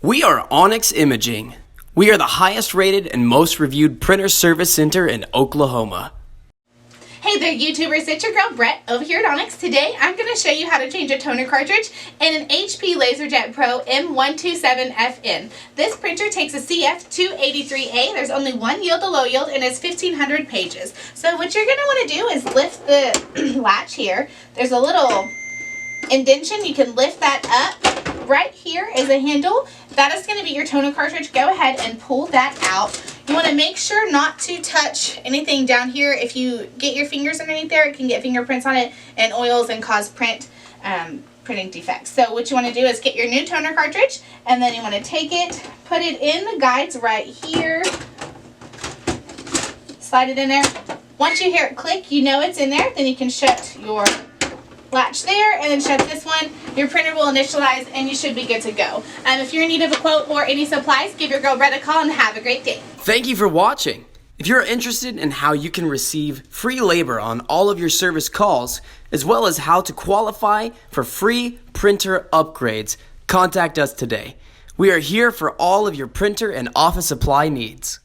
We are Onyx Imaging. We are the highest rated and most reviewed printer service center in Oklahoma. Hey there YouTubers, it's your girl Brett over here at Onyx. Today I'm going to show you how to change a toner cartridge in an HP LaserJet Pro M127fn. This printer takes a CF283A. There's only one yield, a low yield, and it's 1500 pages. So what you're going to want to do is lift the latch here. There's a little indentation. You can lift that up. Right here is a handle. That is going to be your toner cartridge. Go ahead and pull that out. You want to make sure not to touch anything down here. If you get your fingers underneath there, it can get fingerprints on it and oils and cause printing defects. So what you want to do is get your new toner cartridge, and then you want to take it, put it in the guides right here, slide it in there. Once you hear it click, you know it's in there. Then you can shut your latch there and then shut this one. Your printer will initialize and you should be good to go. If you're in need of a quote or any supplies, give your girl Brett a call and have a great day. Thank you for watching. If you're interested in how you can receive free labor on all of your service calls, as well as how to qualify for free printer upgrades, contact us today. We are here for all of your printer and office supply needs.